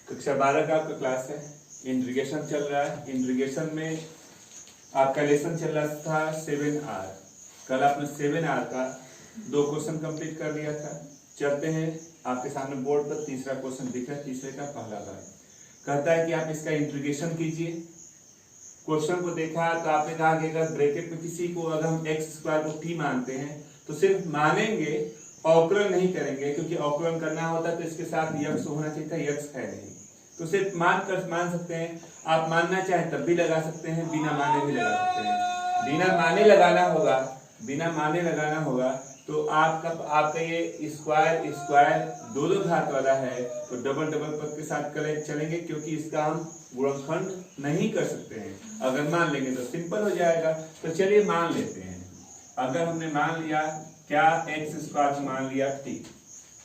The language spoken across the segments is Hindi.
कक्षा 12 का आपका क्लास है, इंटीग्रेशन चल रहा है। इंटीग्रेशन में आपका लेसन चल रहा था 7R। कल आपने 7R का 2 क्वेश्चन कंप्लीट कर लिया था। चलते हैं, आपके सामने बोर्ड पर तीसरा क्वेश्चन दिख रहा है, तीसरे का पहला भाग। कहता है कि आप इसका इंटीग्रेशन कीजिए। क्वेश्चन को देखा तो आपने कहा कि अगर ब्रैकेट में किसी को अगर हम x स्क्वायर को t मानते हैं तो सिर्फ मानेंगे, अवकलन नहीं करेंगे, क्योंकि अवकलन करना होता तो इसके साथ यक्स होना चाहिए था, यक्स है नहीं, तो सिर्फ मान सकते हैं। आप मानना चाहे तब भी लगा सकते हैं, बिना माने भी लगा सकते हैं। बिना माने लगाना होगा तो आपका ये स्क्वायर स्क्वायर दो घात वाला है, तो डबल पद के साथ चलेंगे, क्योंकि इसका हम गुणनखंड नहीं कर सकते हैं। अगर मान लेंगे तो सिंपल हो जाएगा। तो चलिए मान लेते हैं। अगर हमने मान लिया क्या, एक्स स्क्वायर को मान लिया t,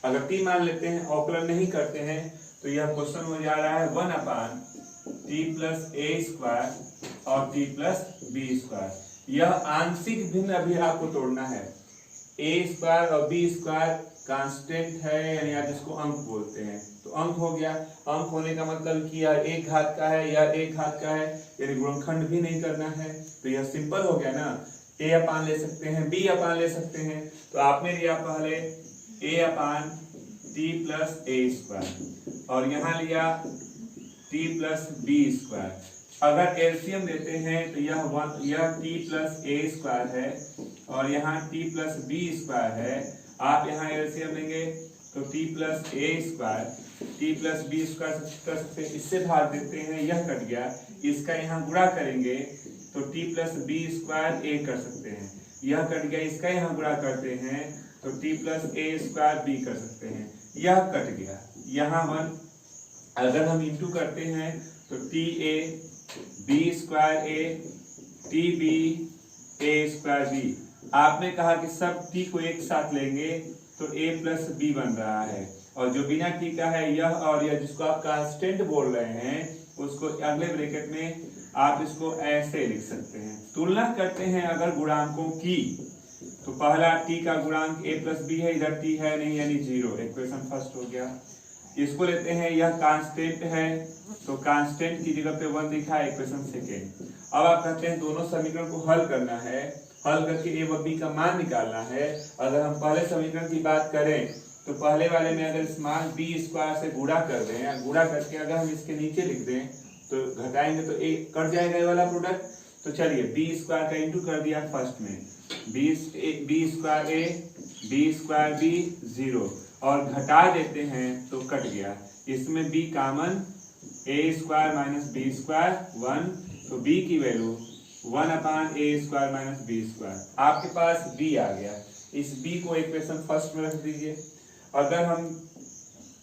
अगर t मान लेते हैं, अवकलन नहीं करते हैं, तो यह क्वेश्चन हो जा रहा है 1/t प्लस a स्क्वायर और t प्लस b स्क्वायर। यह आंशिक भिन्न अभी आपको तोड़ना है। a स्क्वायर और b स्क्वायर कांस्टेंट है, यानी आप इसको अंक बोलते हैं, तो अंक हो गया। अंक होने का मतलब कि यह एक घात का है, यह एक घात का है, यानी गुणनखंड भी नहीं करना है, तो यह सिंपल हो गया ना। a अपान ले सकते हैं, b अपान ले सकते हैं, तो आपने लिया पहले a upon t plus a square और यहाँ लिया t प्लस b स्क्वायर। अगर एलसीएम लेते हैं तो यह t प्लस a स्क्वायर है और यहाँ t प्लस b स्क्वायर है। आप यहाँ एलसीएम लेंगे तो t plus a square t plus b square कर सकते हैं, इससे भाग देते हैं, यह कट गया। इसका यहाँ गुणा करेंगे तो t plus b square a कर सकते हैं, यह कट गया। इसका यहाँ गुणा करते हैं तो t plus a square b कर सकते हैं, यह कट गया। यहाँ 1 अगर हम इंटू करते हैं तो t a b square a t b a square b। आपने कहा कि सब t को एक साथ लेंगे तो a प्लस b बन रहा है, और जो बिना t का है यह और यह, जिसको आप कांस्टेंट बोल रहे हैं, उसको अगले ब्रैकेट में आप इसको ऐसे लिख सकते हैं। तुलना करते हैं अगर गुणांकों की, तो पहला t का गुणांक a प्लस b है, इधर t है नहीं, यानी 0। इक्वेशन फर्स्ट हो गया। इसको लेते हैं, यह कांस्टेंट है, तो कांस्टेंट की जगह पे 1 लिखा है, इक्वेशन सेकेंड। अब आप कहते हैं दोनों समीकरण को हल करना है, हल करके a व b का मान निकालना है। अगर हम पहले समीकरण की बात करें तो पहले वाले में अगर इस मान b स्क्वायर से गुणा कर दें, या गुणा करके अगर हम इसके नीचे लिख दें तो घटाएंगे तो a कट जाएगा, ये वाला प्रोडक्ट। तो चलिए b स्क्वायर का इंटू कर दिया फर्स्ट में, b square a b square b 0, और घटा देते हैं तो कट गया। इसमें b common, a square minus b square 1, तो b की value 1/a square minus b square. आपके पास b आ गया, इस b को इक्वेशन फर्स्ट में रख दीजिए। अगर हम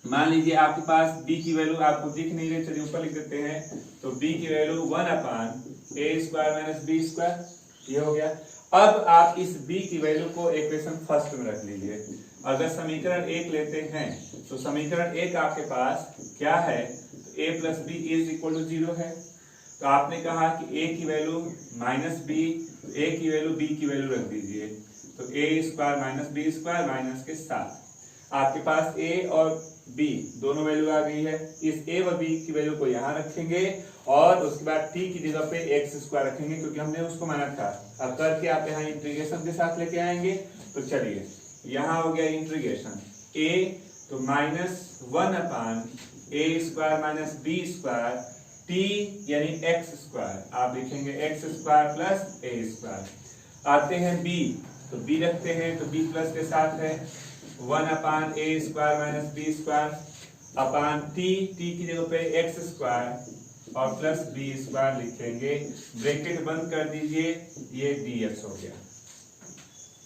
मान लीजिए आपके पास b की वैल्यू आपको दिख नहीं रही, चलिए ऊपर लिख देते हैं, तो b की value 1/a square minus b square, ये हो गया। अब आप इस b की वैल्यू को इक्वेशन फर्स्ट में रख लीजिए। अगर समीकरण 1 लेते हैं तो समीकरण 1 आपके पास क्या है, तो a plus b is equal to 0 है। तो आपने कहा कि a की वैल्यू माइनस b, a की वैल्यू b की वैल्यू रख दीजिए, तो a square minus b square minus के साथ आपके पास a और b दोनों वैल्यू आ गई है। इस a व b की वैल्यू को यहाँ रखेंगे और उसके बाद t की जगह पे x स्क्वायर रखेंगे, क्योंकि हमने उसको माना था। अब करके आप यहाँ इंटीग्रेशन के साथ लेके आएंगे। तो चलिए, यहाँ हो गया इंटीग्रेशन a, तो minus 1/a square minus b square t यानी x स्क्वायर, आप लिखेंगे x square plus a square. आते हैं b, तो b रखते हैं, तो b प्लस के साथ है 1/a square minus b square upon t की जगह पे x स्क्वायर और प्लस b स्क्वायर लिखेंगे। ब्रैकेट बंद कर दीजिए, ये dx हो गया।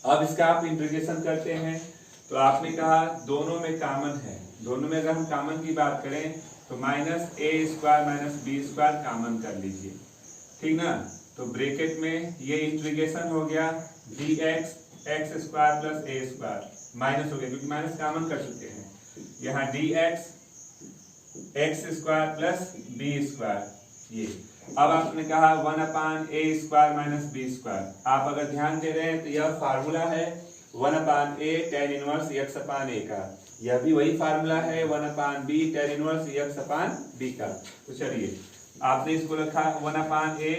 अब इसका आप इंटीग्रेशन करते हैं, तो आपने कहा दोनों में कॉमन है, दोनों में अगर हम कॉमन की बात करें तो minus a square minus b square common कर लीजिए, ठीक ना। तो ब्रैकेट में ये इंटीग्रेशन हो गया dx x square plus a square, minus हो गया क्योंकि माइनस कॉमन कर चुके हैं। यहाँ dx x square plus b square, ये। अब आपने कहा 1/a square minus b square. आप अगर ध्यान दे रहे हैं तो यह फार्मूला है 1/a tan इनवर्स x/a का। यह भी वही फार्मूला है 1/b tan इनवर्स x/b का। तो चलिए आपने इसको रखा 1/a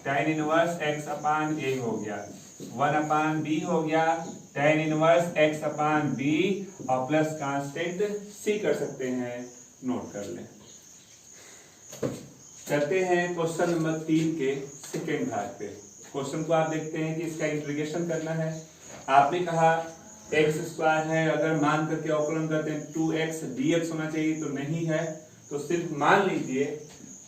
tan इनवर्स x/a हो गया, 1/b हो गया tan इनवर्स x/b और प्लस कांस्टेंट c कर सकते हैं, नोट कर लें। करते हैं क्वेश्चन नंबर 3 के सेकेंड भाग पे। क्वेश्चन को आप देखते हैं कि इसका इंटीग्रेशन करना है। आपने कहा x² है, अगर मान करके अवकलन करते हैं 2x dx होना चाहिए, तो नहीं है। तो सिर्फ मान लीजिए,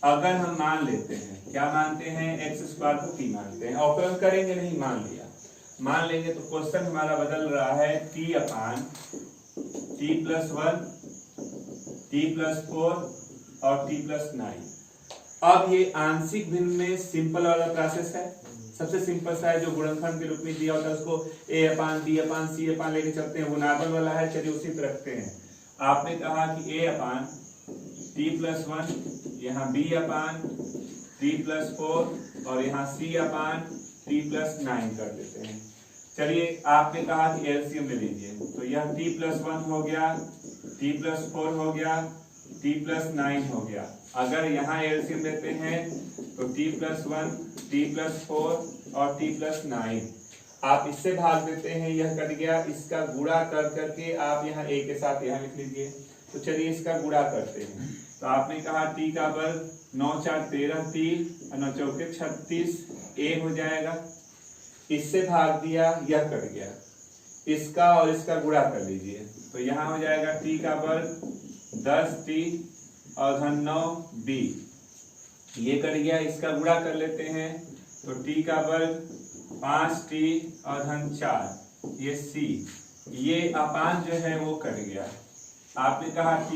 अगर हम मान लेते हैं, क्या मानते हैं, x² को p मानते हैं, अवकलन करेंगे नहीं, मान लिया, मान लेंगे तो क्वेश्चन हमारा बदल रहा है t/t+1 t+4 और t+9। अब ये आंशिक भिन्न में सिंपल वाला प्रोसेस है, सबसे सिंपल सा है जो गुणनखंड के रूप में दिया होता है उसको a/b/c लेके चलते हैं, वो नॉर्मल वाला है, चलिए उसी पे रखते हैं। आपने कहा कि a/t+1, यहाँ b/t+4 और यहाँ c/t+9 कर देते हैं। चलिए आपने कहा कि एलसीएम ले लीजिए, तो यह t+1 हो गया, t+4 हो गया, t+9 हो गया। अगर यहाँ एलसीएम लेते हैं तो t+1, t+4 और t+9 आप इससे भाग देते हैं, यह कट गया, इसका गुणा कर करके आप यहाँ a के साथ यहाँ लिख लीजिए। तो चलिए इसका गुणा करते हैं। तो आपने कहा t का वर्ग 9 4 13 t और 9 4 36 a हो जाएगा। इससे भाग दिया, यह कट गया, इसका और इसका गुणा कर लीजिए, तो यहाँ हो जाएगा t का वर्ग 10t और धन 9b, ये कट गया, इसका गुणा कर लेते हैं, तो t का वर्ग 5t और धन 4, ये c, ये अपान जो है वो कट गया। आपने कहा t,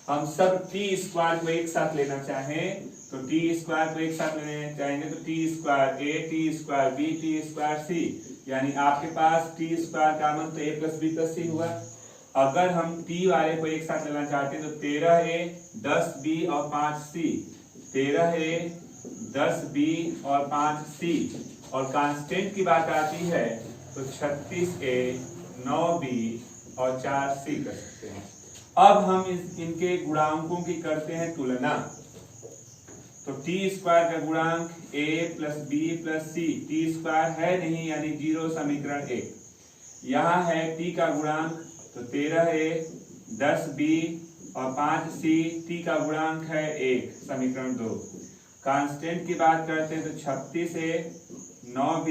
हम सब t² को एक साथ लेना चाहें तो t² को एक साथ लेना चाहेंगे तो t² a, t² b, t² c, यानी आपके पास t² का मान तो a + b + c हुआ। अगर हम t वाले को एक साथ लेना चाहते हैं तो 13a 10b और 5c, 13a 10b और 5c, और कांस्टेंट की बात आती है तो 36a 9b और 4c कर सकते हैं। अब हम इनके गुणांकों की करते हैं तुलना, तो t² का गुणांक a + b + c, t² है नहीं यानी 0, समीकरण 1। यहाँ है t का गुणांक तो 13a 10b और 5c, t का गुणांक है 1, समीकरण 2। कांस्टेंट की बात करते हैं तो 36a 9b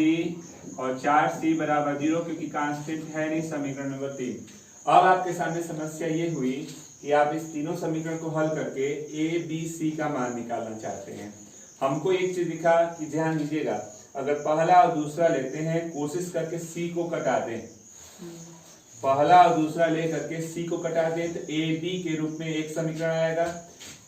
और 4c बराबर 0, क्योंकि कांस्टेंट है नहीं, समीकरण नंबर 3। अब आपके सामने समस्या ये हुई कि आप इस तीनों समीकरण को हल करके a, b, c का मान निकालना चाहते हैं। हमको एक चीज दिखा कि ध्यान दीजिएगा, अगर पहला और दूसरा लेते हैं, कोशिश करके c को कटा दें, पहला और दूसरा ले करके c को कटा दें तो a, b के रूप में एक समीकरण आएगा।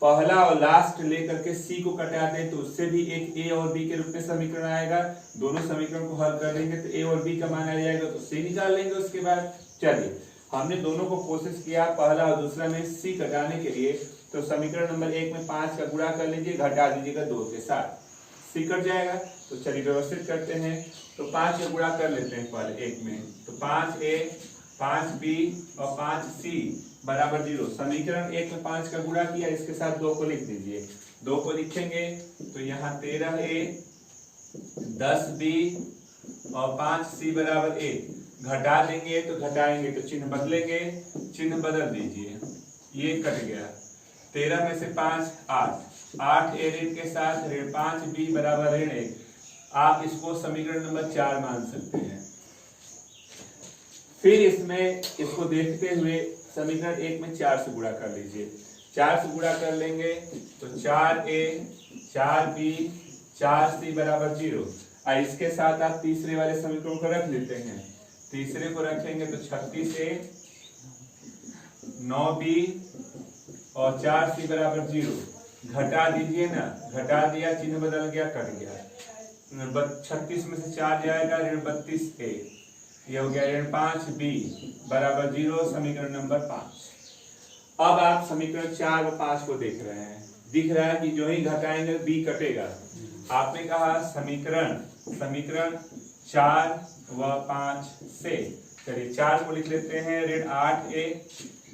पहला और लास्ट ले करके c को कटा दें तो उससे भी एक a और b के रूप में समीकरण आएगा। दोनों समीकरण को हल कर लेंगे तो a और b का मान आ जाएगा, तो c निकाल लेंगे उसके बाद। चलिए हमने दोनों को कोशिश किया पहला और दूसरा में c कटाने के लिए, तो समीकरण नंबर 1 में 5 का गुणा कर लीजिए, घटा दीजिएगा 2 के साथ, c कट जाएगा। तो चलिए व्यवस्थित करते हैं, तो 5 का गुणा कर लेते हैं पहले 1 में, तो 5a 5b और 5c बराबर 0। समीकरण 1 में 5 का गुणा किया, इसके साथ 2 को लिख दीजिए, 2 को लिखेंगे तो यहाँ 13a 10b और 5c बराबर 1, घटा देंगे तो घटाएंगे तो चिन्ह बदलेंगे, चिन्ह बदल दीजिए, ये कट गया, 13 में से 5 8 a ऋण के साथ ऋण 5b बराबर ऋण 1। आप इसको समीकरण नंबर 4 मान सकते हैं। फिर इसमें इसको देखते हुए समीकरण 1 में 4 से गुणा कर लीजिए, 4 से गुणा कर लेंगे तो 4a 4b 4c बराबर 0। और इसके साथ आप तीसरे वाले समीकरण को रख लेते हैं, तीसरे को रखेंगे तो 36a 9b और 4c बराबर 0। घटा दीजिए ना, घटा दिया, चिन्ह बदल गया, कट गया, 36 में से 4 जाएगा ऋण 32a, ये हो गया ऋण 5b बराबर 0, समीकरण नंबर 5। अब आप समीकरण 4 व 5 को देख रहे हैं, दिख रहा है कि जो ही घटाएंगे b कटेगा। आपने कहा समीकरण 4 व 5 से, चलिए 4 को लिख लेते हैं, ऋण 8a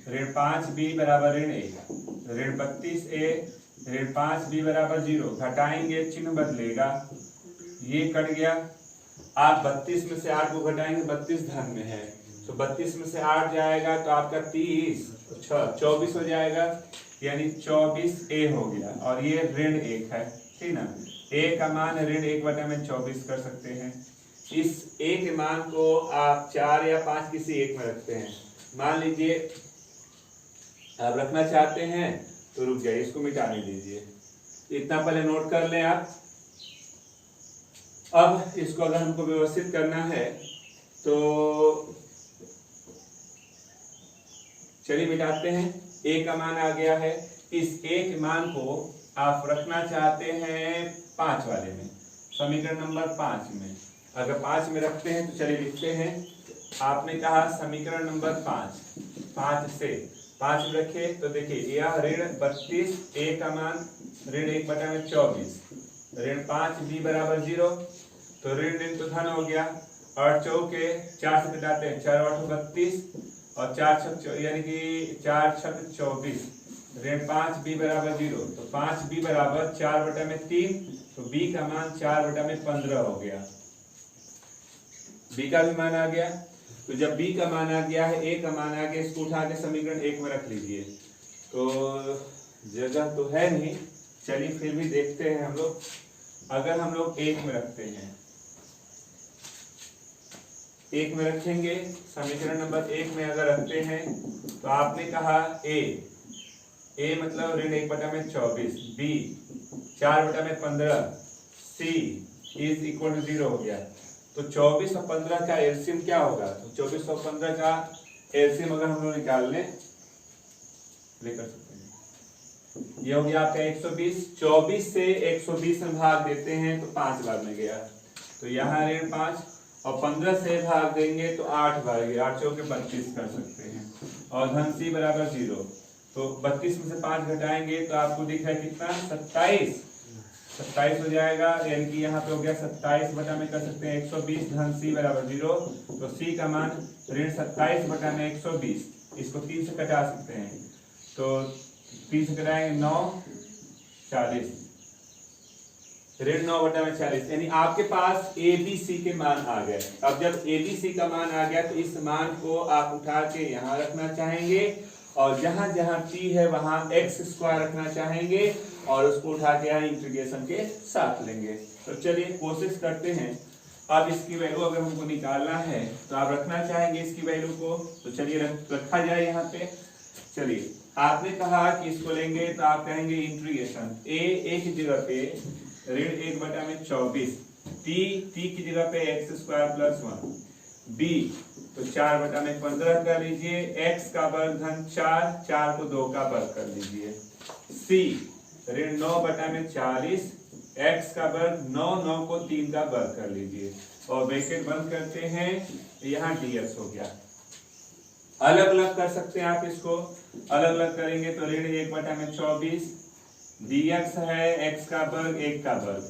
ऋण 5b बराबर ऋण 1, ऋण 32a ऋण 5b बराबर 0, घटाएंगे चिन्ह बदलेगा, ये कट गया। आप 32 में से 8 को घटाएंगे, 32 धन में है तो 32 में से 8 जाएगा तो आपका 30 24 हो जाएगा, यानी 24a हो गया। और ये ऋण 1 है, ठीक ना। a का मान ऋण 1 में 24 कर सकते हैं। इस a के मान को आप 4 या 5 किसी एक में रखते हैं। मान लीजिए आप रखना चाहते हैं तो रुक जाइए, इसको मिटाने दीजिए, इतना पहले नोट कर लें आप। अब इसको अगर हमको व्यवस्थित करना है तो चलिए मिटाते हैं। a का मान आ गया है, इस a के मान को आप रखना चाहते हैं 5 वाले में, समीकरण नंबर 5 में। अगर 5 में रखते हैं तो चलिए लिखते हैं। आपने कहा समीकरण नंबर 5 से 5 में रखे तो देखिए यह ऋण 32, a का मान ऋण 1/24, ऋण 5b बराबर 0, तो ऋण ऋण तो धन हो गया। 8 चौके 4 से घटाते हैं, 4 8 32 और 4 6 यानी कि 4 6 24, ऋण 5b बराबर 0, तो 5b बराबर 4/3, तो b का मान 4/15 हो गया। b का भी मान आ गया। तो जब b का मान आ गया है, a का मान आ गया, इसको उठा के समीकरण 1 में रख लीजिए। तो जगह तो है नहीं, चलिए फिर भी देखते हैं हम लोग। अगर हम लोग 1 में रखते हैं, 1 में रखेंगे, समीकरण नंबर 1 में अगर रखते हैं तो आपने कहा a मतलब ऋण 1/24, b 4/15, c is equal to 0 हो गया। तो 24 और 15 का एलसीएम क्या होगा? तो 24 और 15 का एलसीएम अगर हम लोग निकालने कर सकते हैं, ये हो गया आपका 120। 24 से 120 में भाग देते हैं तो 5 बार में गया, तो यहाँ ऋण 5, और 15 से भाग देंगे तो 8 बार गया, 8 चौके 32 कर सकते हैं। और धन c बराबर 0, तो 32 में से 5 घटाएंगे तो आपको दिख रहा है कितना, 27 हो जाएगा, यानी कि यहाँ पे हो गया 27 बटा में कर सकते हैं 120, धन c बराबर 0, तो c का मान ऋण 27 बटा में 120, इसको 3 से कटा सकते हैं, तो 3 से कटाएंगे 9 40, ऋण 9 बटा में 40, यानी आपके पास a b c के मान आ गए। अब जब a b c का मान आ गया तो इस मान को आप उठा के यहाँ रखना चाहेंगे, और जहां जहां t है वहां x² रखना चाहेंगे, और उसको उठा के यहाँ इंटीग्रेशन के साथ लेंगे। तो चलिए कोशिश करते हैं। अब इसकी वैल्यू अगर हमको निकालना है तो आप रखना चाहेंगे इसकी वैल्यू को, तो चलिए रखा जाए यहाँ पे। चलिए आपने कहा कि इसको लेंगे तो आप कहेंगे इंटीग्रेशन a की जगह पे ऋण 1/24, t की जगह पे x² + 1, b तो 4/15 कर लीजिए, x का वर्ग धन 4 को 2 का वर्ग कर लीजिए, c ऋण 9/40, x का वर्ग 9 को 3 का वर्ग कर लीजिए, और ब्रैकेट बंद करते हैं, यहाँ dx हो गया। अलग अलग कर सकते हैं आप इसको, अलग अलग करेंगे तो ऋण 1/24 dx है x का वर्ग 1 का वर्ग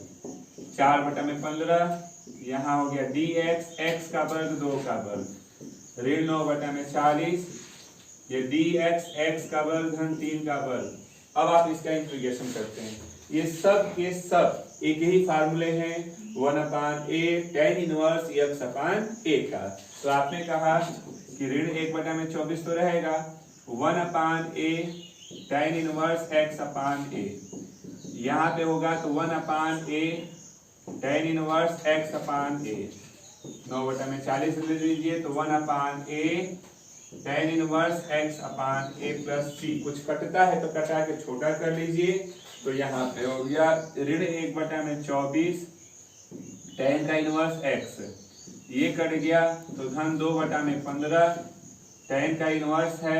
4/15, यहाँ हो गया dx x का वर्ग 2 का वर्ग ऋण 9/40, ये dx x का वर्ग धन 3 का वर्ग। अब आप इसका इंटीग्रेशन करते हैं, ये सब के सब एक ही फार्मूले हैं, 1/a tan इनवर्स x/a का। तो आपने कहा कि ऋण 1/24 तो रहेगा, 1/a tan इनवर्स x/a, यहाँ पे होगा तो 1/a tan इनवर्स x/a, 9/40 ले लीजिए तो 1/a tan inverse x/a plus c, कुछ कटता है तो कटा के छोटा कर लीजिए, तो यहाँ पे हो गया ऋण 1/24 tan का इनवर्स x, ये कट गया तो धन 2/15 tan का इनवर्स है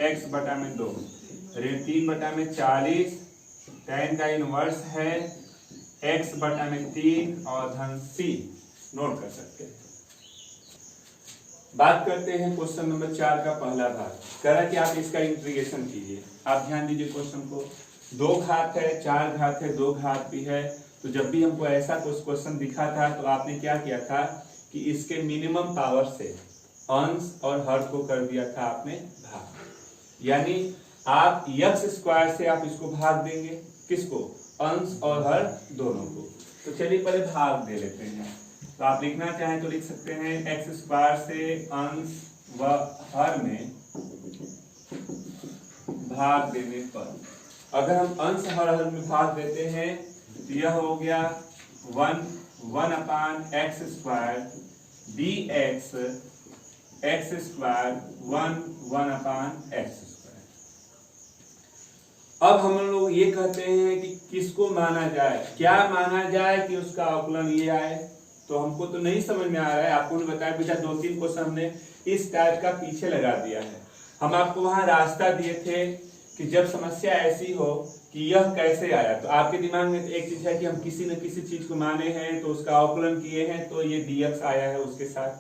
x/2, ऋण 3/40 tan का इनवर्स है x/3 और धन c नोट कर सकते हैं। बात करते हैं क्वेश्चन नंबर 4 का पहला भाग। कह रहा कि आप इसका इंटीग्रेशन कीजिए। आप ध्यान दीजिए क्वेश्चन को, 2 घात है, 4 घात है, 2 घात भी है। तो जब भी हमको ऐसा कुछ क्वेश्चन दिखा था तो आपने क्या किया था कि इसके मिनिमम पावर से अंश और हर को कर दिया था आपने भाग। यानी आप x स्क्वायर से आप इसको भाग देंगे, किसको, अंश और हर दोनों को। तो चलिए पहले भाग दे लेते हैं। तो आप लिखना चाहें तो लिख सकते हैं x स्क्वायर से अंश व हर में भाग देने पर, अगर हम अंश हर में भाग देते हैं तो यह हो गया 1 upon x square dx x square 1 upon x square. अब हम लोग ये कहते हैं कि किसको माना जाए, क्या माना जाए कि उसका अवकलन ये आए। तो हमको तो नहीं समझ में आ रहा है, आपको ने बताया बेटा 2-3 क्वेश्चन हमने इस टाइप का पीछे लगा दिया है। हम आपको वहां रास्ता दिए थे कि जब समस्या ऐसी हो कि यह कैसे आया, तो आपके दिमाग में एक चीज है कि हम किसी न किसी चीज को माने हैं तो उसका अवकलन किए हैं, तो ये dx आया है उसके साथ।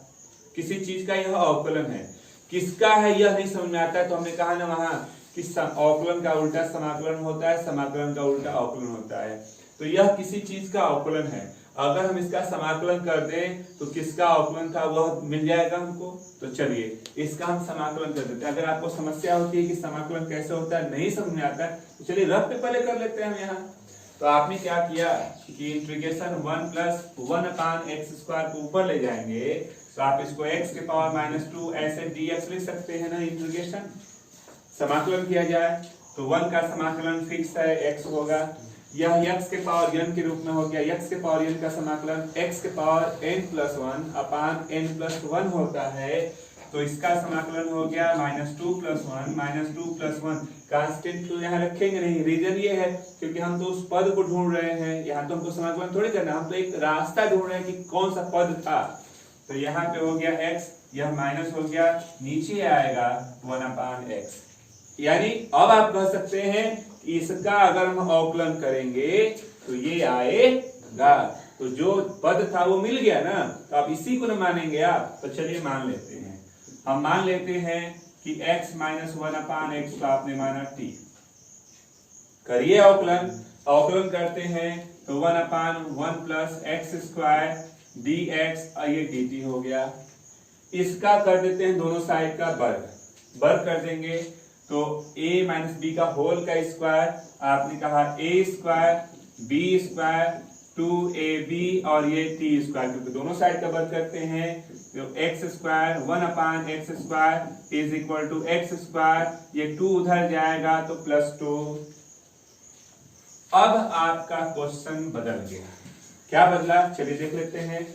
किसी चीज का यह अवकलन है, किसका है यह नहीं समझ में आता है। तो हमने कहा ना वहां कि अवकलन का उल्टा समाकलन होता है, समाकलन का उल्टा अवकलन होता है। तो यह किसी चीज का अवकलन है, अगर हम इसका समाकलन कर दें तो किसका अवकलन था वह मिल जाएगा हमको। तो चलिए इसका हम समाकलन कर देते हैं। अगर आपको समस्या होती है कि समाकलन कैसे होता है, नहीं समझ में आता है, तो चलिए रफ पे पहले कर लेते हैं हम यहाँ। तो आपने क्या किया कि इंटीग्रेशन 1 + 1 अपान एक्स स्क्वायर को ऊपर ले जाएंगे, तो आप इसको x के पावर -2 ऐसे dx लिख सकते हैं ना। इंटीग्रेशन समाकलन किया जाए तो 1 का समाकलन फिक्स है, x होगा। यह x के पावर n के रूप में हो गया, x के पावर n का समाकलन x के पावर n+1 अपान n+1 होता है। तो इसका समाकलन हो गया -2 + 1 कांस्टेंट तो यहाँ रखेंगे नहीं। रीजन ये है क्योंकि हम तो उस पद को ढूंढ रहे हैं, यहाँ तो हमको समाकलन थोड़ी करना, हम तो एक रास्ता ढूंढ रहे हैं कि कौन सा पद था। तो यहाँ पे हो गया x, यह माइनस हो गया, नीचे आएगा 1/x। यानी अब आप कह सकते हैं कि इसका अगर हम अवकलन करेंगे तो ये आएगा। तो जो पद था वो मिल गया ना, तो आप इसी को न मानेंगे आप। तो चलिए मान लेते हैं, हम मान लेते हैं कि x - 1/x को आपने माना t। करिए अवकलन, अवकलन करते हैं तो 1/1 + x² dx ये dt हो गया। इसका कर देते हैं दोनों साइड का वर्ग, वर्ग कर देंगे तो a - b का होल का स्क्वायर, आपने कहा a² b² 2ab और ये t², क्योंकि दोनों साइड का वर्ग करते हैं तो x² 1/x² = x², ये 2 उधर जाएगा तो +2। अब आपका क्वेश्चन बदल गया, क्या बदला चलिए देख लेते हैं।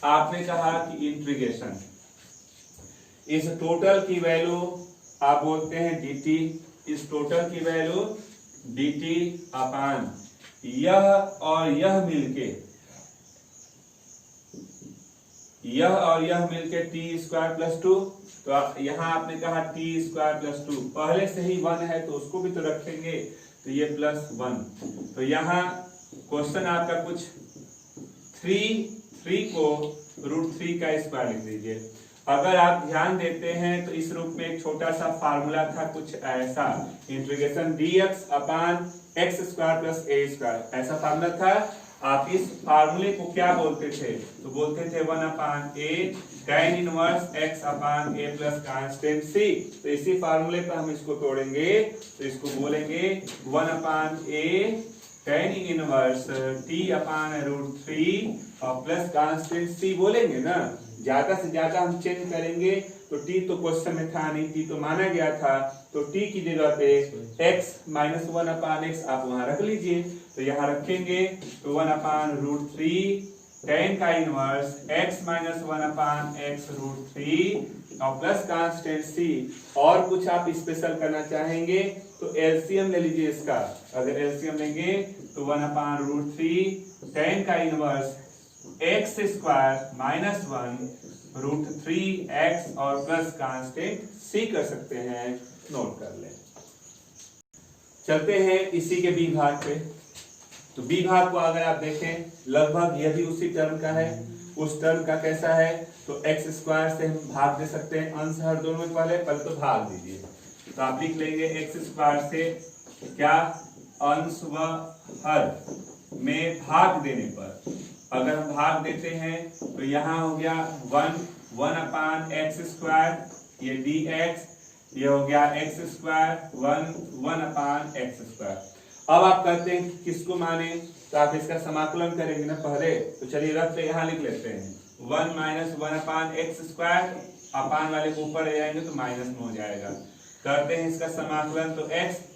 आपने कहा कि इंटीग्रेशन इस टोटल की वैल्यू आप बोलते हैं dt, इस टोटल की वैल्यू dt अपान यह और यह मिलके, यह और यह मिलके t² + 2। तो यहाँ आपने कहा t² + 2, पहले से ही 1 है तो उसको भी तो रखेंगे, तो ये +1। तो यहाँ क्वेश्चन आपका कुछ 3 को √3 का स्क्वायर लिख दीजिए। अगर आप ध्यान देते हैं तो इस रूप में एक छोटा सा फार्मूला था कुछ ऐसा, इंटीग्रेशन dx अपान x² + a², ऐसा फार्मूला था। आप इस फार्मूले को क्या बोलते थे, तो बोलते थे 1/a tan inverse x upon a + constant c। तो इसी फार्मूले पर हम इसको तोड़ेंगे तो इसको बोलेंगे 1/a tan इनवर्स t/√3 और प्लस कांस्टेंट c बोलेंगे ना। ज्यादा से ज्यादा हम चेंज करेंगे तो t तो क्वेश्चन में था नहीं, t तो माना गया था, तो t की जगह पे x - 1/x आप वहां रख लीजिए। तो यहाँ रखेंगे तो 1/√3 tan का इनवर्स x - 1/x√3 और प्लस कांस्टेंट c। और कुछ आप स्पेशल करना चाहेंगे तो एलसीएम ले लीजिए इसका। अगर एलसीएम लेंगे तो 1/√3 tan का इनवर्स x² - 1√3x और प्लस कांस्टेंट c कर सकते हैं, नोट कर लें। चलते हैं इसी के b भाग पे। तो b भाग को अगर आप देखें लगभग यह भी उसी टर्म का है, उस टर्म का कैसा है, तो x² से हम भाग दे सकते हैं, अंश हर दोनों में पहले तो भाग दीजिए। तो आप लिख लेंगे x² से क्या, अंश व हर में भाग देने पर अगर हम भाग देते हैं तो यहाँ हो गया 1/x², ये dx, ये हो गया x square 1 upon x square. अब आप कहते हैं किसको माने, तो आप इसका समाकलन करेंगे ना पहले, तो चलिए रख के यहाँ लिख लेते हैं 1 माइनस 1 अपान एक्स स्क्वायर, अपान वाले को ऊपर ले जाएंगे तो माइनस में हो जाएगा। करते हैं इसका समाकलन, तो x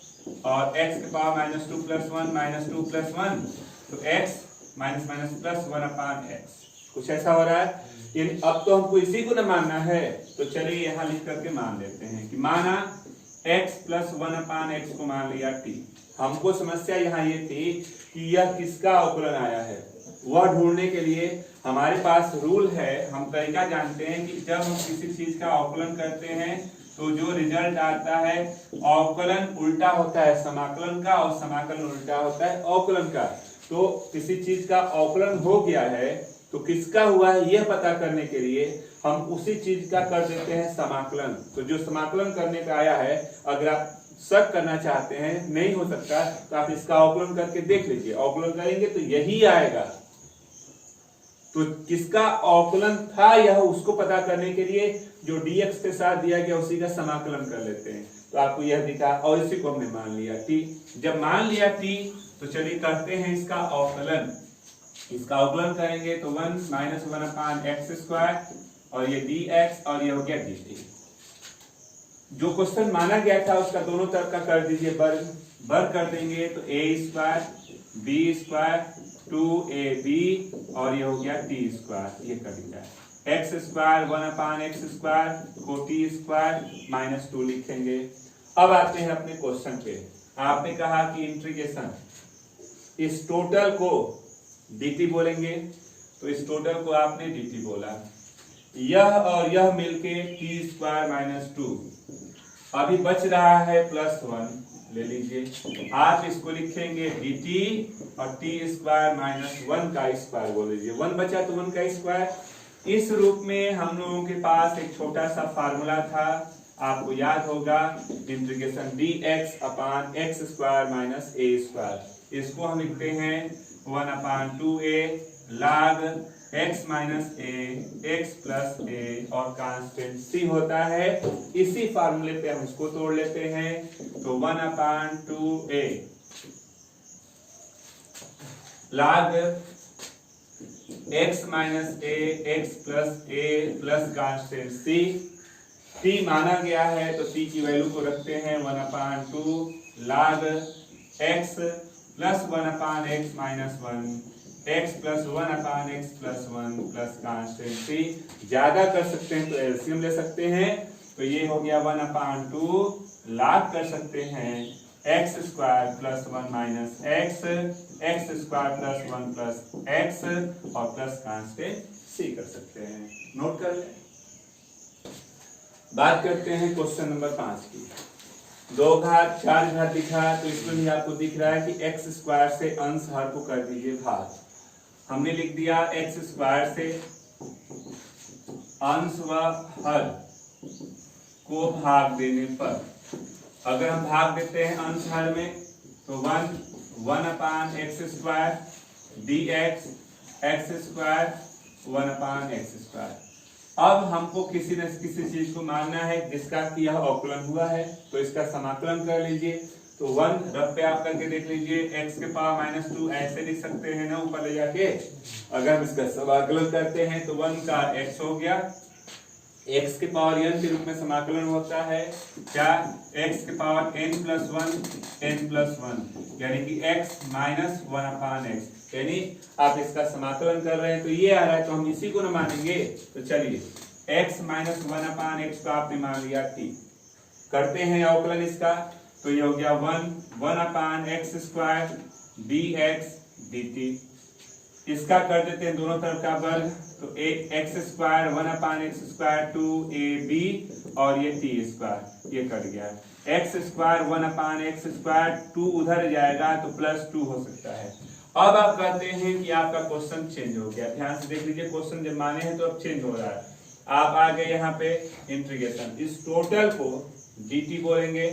और x के power minus 2 plus 1 minus 2 plus 1, तो x माइनस माइनस प्लस 1 अपान x, कुछ ऐसा हो रहा है। यानी अब तो हमको इसी को ना मानना है, तो चलिए यहाँ लिख करके मान लेते हैं कि माना x प्लस 1 अपान x को मान लिया t। हमको समस्या यहाँ ये थी कि यह किसका अवकलन आया है, वह ढूंढने के लिए हमारे पास रूल है, हम तरीका जानते हैं कि जब हम किसी चीज का अवकलन करते हैं तो जो रिजल्ट आता है अवकलन उल्टा होता है समाकलन का और समाकलन उल्टा होता है अवकलन का। तो किसी चीज का अवकलन हो गया है तो किसका हुआ है यह पता करने के लिए हम उसी चीज का कर देते हैं समाकलन। तो जो समाकलन करने का आया है, अगर आप शक करना चाहते हैं नहीं हो सकता तो आप इसका अवकलन करके देख लीजिए, अवकलन करेंगे तो यही आएगा। तो किसका अवकलन था यह उसको पता करने के लिए जो dx के साथ दिया गया उसी का समाकलन कर लेते हैं। तो आपको यह दिखा और इसी को हमने मान लिया t। जब मान लिया t तो चलिए करते हैं इसका अवकलन। इसका अवकलन करेंगे तो 1 माइनस 1 अपान एक्स स्क्वायर और ये dx और ये हो गया dt। जो क्वेश्चन माना गया था उसका दोनों तरफ का कर दीजिए वर्ग, वर्ग कर देंगे तो a square b square 2ab और ये हो गया t स्क्वायर, ये कर दिया। X square 1 upon x square को t स्क्वायर माइनस 2 लिखेंगे। अब आते हैं अपने क्वेश्चन पे। आपने कहा कि इंटीग्रेशन इस टोटल को dt बोलेंगे, तो इस टोटल को आपने dt बोला, यह और यह मिलके t स्क्वायर माइनस 2, अभी बच रहा है प्लस 1 ले लीजिए। आप इसको लिखेंगे dt और t स्क्वायर माइनस 1 का स्क्वायर बोल लीजिए, 1 बचा तो 1 का स्क्वायर। इस रूप में हम लोगों के पास एक छोटा सा फार्मूला था, आपको याद होगा, integration dx upon x square minus a square. इसको हम लिखते हैं 1 अपान 2a log x minus a x plus a और कांस्टेंट c होता है। इसी फार्मूले पे हम इसको तोड़ लेते हैं, तो 1 अपान 2a log x minus a x plus constant c। t माना गया है तो t की वैल्यू को रखते हैं 1 अपान 2 log x प्लस 1 अपान x माइनस 1 x प्लस 1 अपान x plus 1 plus constant c। ज्यादा कर सकते हैं तो एलसीएम ले सकते हैं, तो ये हो गया 1 अपान 2 log कर सकते हैं x square plus 1 minus x square plus 1 plus x और प्लस कांस्टेंट c कर सकते हैं। नोट कर लें। बात करते हैं क्वेश्चन नंबर 5 की। 2 घात 4 घात दिखा तो इसमें भी आपको दिख रहा है कि x स्क्वायर से अंश हर को कर दीजिए भाग। हमने लिख दिया x स्क्वायर से अंश व हर को भाग देने पर, अगर हम भाग देते हैं अंश हर में तो 1 upon x square dx x square 1 upon x square. अब हमको किसी न किसी चीज को मानना है जिसका कि यह अवकलन हुआ है, तो इसका समाकलन कर लीजिए। तो 1 रफ पे आप करके देख लीजिए, x के पावर माइनस 2 ऐसे लिख सकते हैं ना ऊपर ले जाके। अगर हम इसका समाकलन करते हैं तो 1 का x हो गया, x के पावर n के रूप में समाकलन होता है क्या, x के पावर n प्लस 1 यानी कि x माइनस 1 अपान x, यानी आप इसका समाकलन कर रहे हैं तो ये आ रहा है, तो हम इसी को न मानेंगे। तो चलिए x माइनस 1 अपान x को आपने मान लिया t। करते हैं अवकलन इसका, तो ये हो गया 1 upon x square dx dt। इसका कर देते हैं दोनों तरफ का वर्ग, तो x square 1 upon x square 2ab और ये t स्क्वायर, ये कट गया। X square 1 upon x square 2 उधर जाएगा तो प्लस 2 हो सकता है। अब आप कहते हैं कि आपका क्वेश्चन चेंज हो गया। ध्यान से देख लीजिए, क्वेश्चन जब माने हैं तो अब चेंज हो रहा है। आप आ गए यहाँ पे इंटीग्रेशन, इस टोटल को dt बोलेंगे